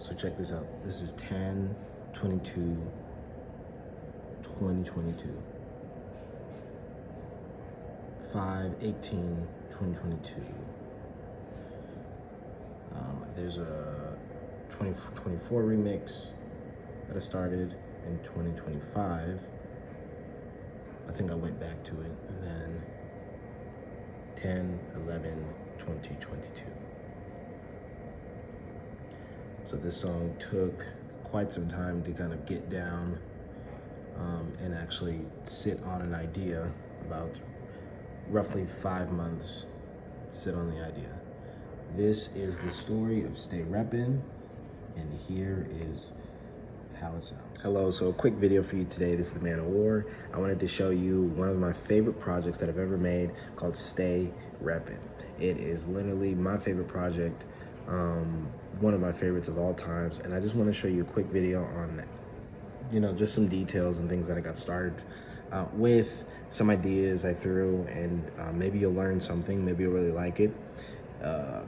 So check this out. This is 10/22/2022. 5/18/2022. There's a 2024 remix that I started in 2025. I think I went back to it, and then 10/11/2022. So this song took quite some time to kind of get down and actually sit on an idea, about roughly 5 months, sit on the idea. This is the story of Stay Reppin', and here is how it sounds. Hello, so a quick video for you today. This is the Man of War. I wanted to show you one of my favorite projects that I've ever made called Stay Reppin'. It is literally my favorite project, one of my favorites of all times, and I just want to show you a quick video on, just some details and things that I got started with, some ideas I threw, and maybe you'll learn something, maybe you'll really like it.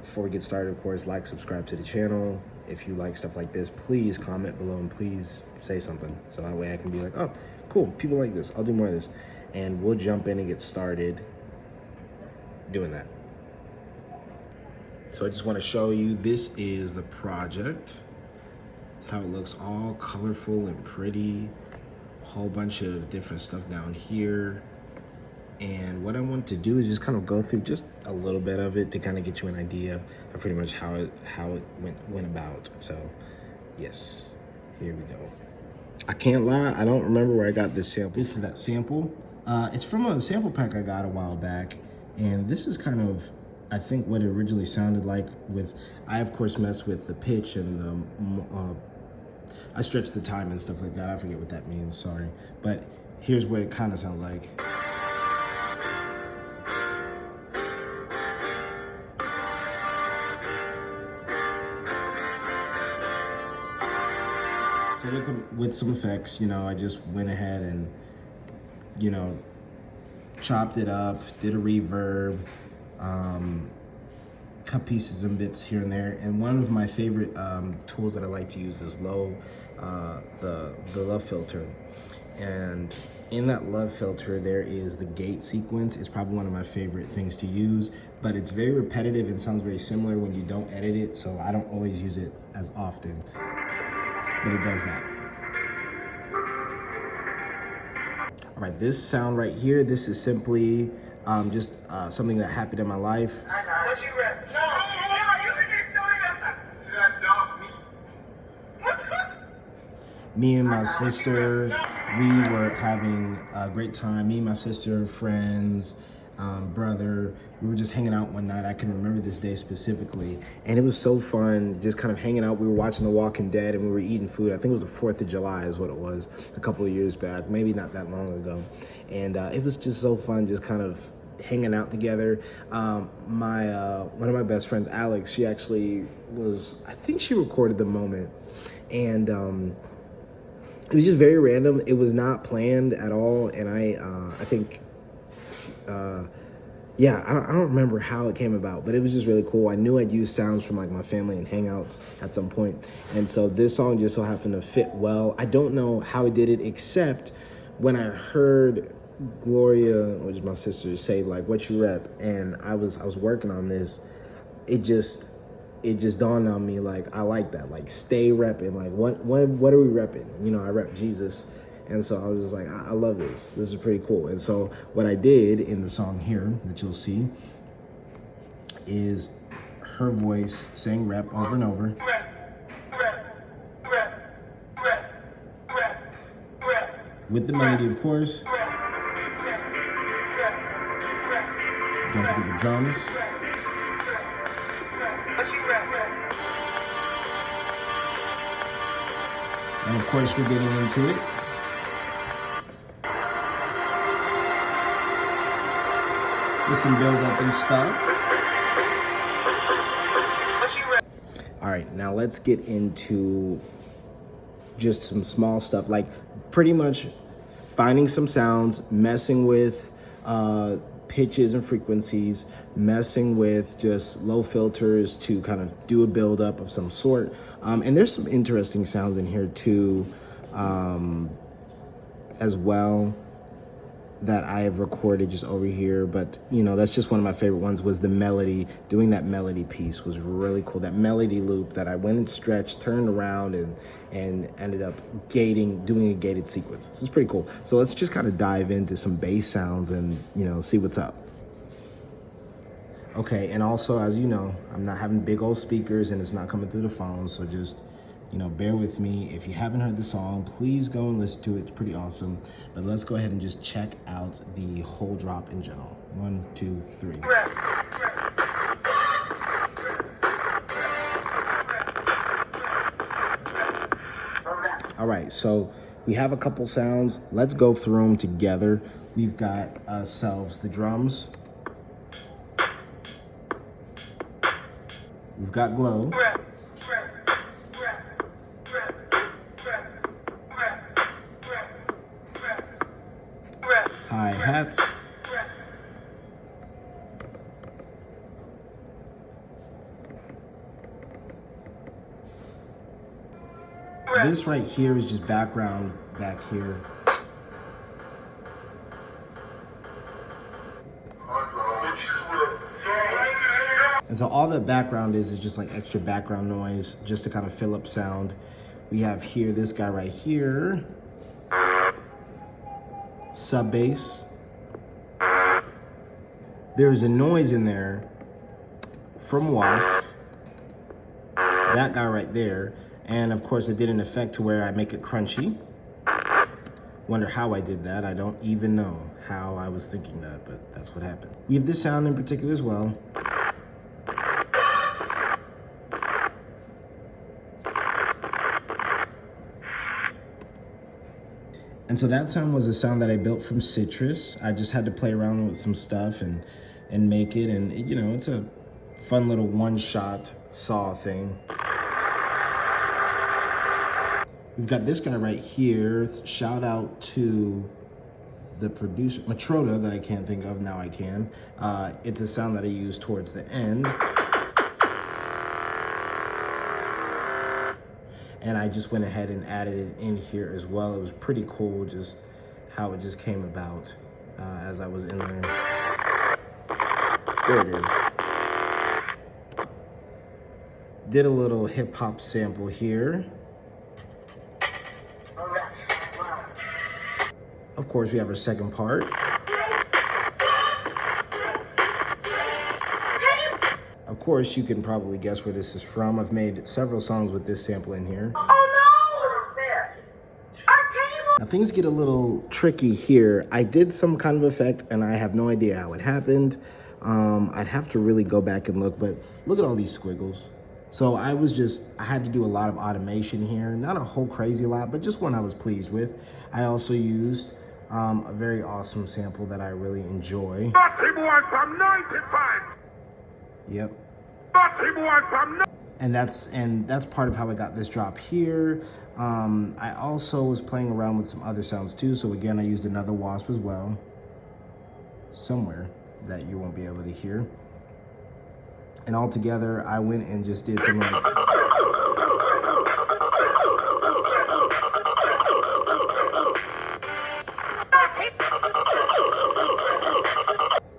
Before we get started, of course, like, subscribe to the channel. If you like stuff like this, please comment below and please say something, so that way I can be like, oh, cool, people like this, I'll do more of this. And we'll jump in and get started doing that. So I just want to show you, this is the project. It's how it looks, all colorful and pretty. A whole bunch of different stuff down here. And what I want to do is just kind of go through just a little bit of it to kind of get you an idea of pretty much how it went about. So yes, here we go. I can't lie, I don't remember where I got this sample. This is that sample. It's from a sample pack I got a while back, and this is kind of, I think, what it originally sounded like. I of course messed with the pitch and the I stretched the time and stuff like that. I forget what that means, sorry. But here's what it kind of sounds like. With some effects, I just went ahead and, chopped it up, did a reverb, cut pieces and bits here and there. And one of my favorite tools that I like to use is the love filter. And in that love filter, there is the gate sequence. It's probably one of my favorite things to use, but it's very repetitive and sounds very similar when you don't edit it, so I don't always use it as often, but it does that. All right, this sound right here, this is simply just something that happened in my life. What you rap? No, Me and my sister, we were having a great time. Me and my sister, friends, brother, we were just hanging out one night. I can remember this day specifically, and it was so fun just kind of hanging out. We were watching The Walking Dead and we were eating food. I think it was the 4th of July is what it was, a couple of years back, maybe not that long ago. And it was just so fun just kind of hanging out together. One of my best friends, Alex, she actually I think she recorded the moment, and it was just very random. It was not planned at all, and I think, yeah, I don't remember how it came about, but it was just really cool. I knew I'd use sounds from like my family and hangouts at some point, and so this song just so happened to fit well. I don't know how I did it, except when I heard Gloria, which is my sister, say like, "What you rep?" and I was working on this. It just dawned on me, like, I like that, like, stay repping, like, what are we repping? I rep Jesus. And so I was just like, I love this. This is pretty cool. And so what I did in the song here that you'll see is her voice saying rep over and over. With the melody, of course. Don't forget the drums. And of course, we're getting into it. Listen, build up and stuff. All right, now let's get into just some small stuff, like pretty much finding some sounds, messing with pitches and frequencies, messing with just low filters to kind of do a buildup of some sort. And there's some interesting sounds in here too, as well, that I have recorded just over here. But you know, that's just one of my favorite ones, was the melody. Doing that melody piece was really cool. That melody loop that I went and stretched, turned around, and ended up doing a gated sequence. So it's pretty cool. So let's just kind of dive into some bass sounds and, you know, see what's up. Okay, and also, as you know, I'm not having big old speakers and it's not coming through the phone, so just, you know, bear with me. If you haven't heard the song, please go and listen to it. It's pretty awesome. But let's go ahead and just check out the whole drop in general. 1, 2, 3. All right, so we have a couple sounds. Let's go through them together. We've got ourselves the drums. We've got glow. Hi-hats. This right here is just background back here. And so all that background is just like extra background noise just to kind of fill up sound. We have here this guy right here. Sub bass. There's a noise in there from Wasp. That guy right there. And of course it did an effect to where I make it crunchy. Wonder how I did that. I don't even know how I was thinking that, but that's what happened. We have this sound in particular as well. And so that sound was a sound that I built from Citrus. I just had to play around with some stuff and make it. And you know, it's a fun little one-shot saw thing. We've got this guy right here. Shout out to the producer, Matroda, that I can't think of, now I can. It's a sound that I use towards the end. And I just went ahead and added it in here as well. It was pretty cool just how it just came about as I was in there. There it is. Did a little hip hop sample here. Of course, we have our second part. Of course, you can probably guess where this is from. I've made several songs with this sample in here. Oh no! Now things get a little tricky here. I did some kind of effect and I have no idea how it happened. I'd have to really go back and look, but look at all these squiggles. So I had to do a lot of automation here. Not a whole crazy lot, but just one I was pleased with. I also used a very awesome sample that I really enjoy. Yep. And that's part of how I got this drop here. I also was playing around with some other sounds too. So again, I used another Wasp as well, somewhere that you won't be able to hear. And all together, I went and just did some like,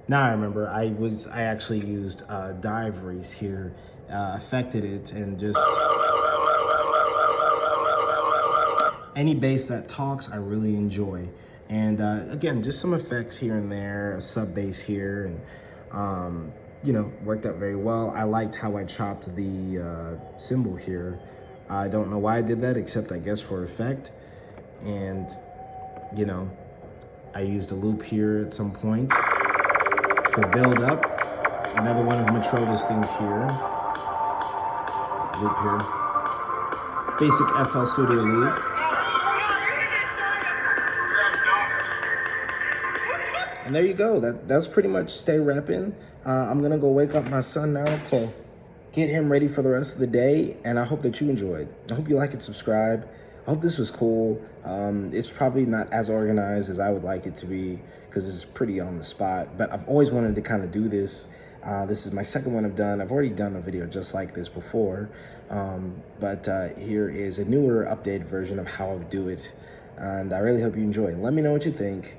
now I remember, I actually used dive race here, affected it, and just any bass that talks, I really enjoy. And again, just some effects here and there, a sub bass here, and you know, worked out very well. I liked how I chopped the cymbal here. I don't know why I did that, except I guess for effect. And you know, I used a loop here at some point to build up. Another one of Matroda's things here. Loop here. Basic FL Studio loop. And there you go. That's pretty much Stay Reppin'. I'm gonna go wake up my son now to get him ready for the rest of the day. And I hope that you enjoyed. I hope you like and subscribe. I hope this was cool. It's probably not as organized as I would like it to be, because because it's pretty on the spot. But I've always wanted to kind of do this. This is my second one I've done. I've already done a video just like this before, but here is a newer, updated version of how I would do it, and I really hope you enjoy. Let me know what you think.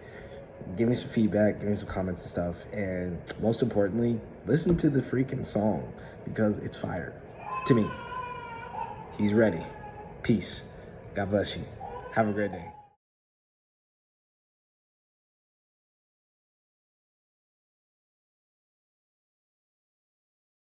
Give me some feedback, give me some comments and stuff, and most importantly, listen to the freaking song because it's fire to me. He's ready. Peace. God bless you. Have a great day.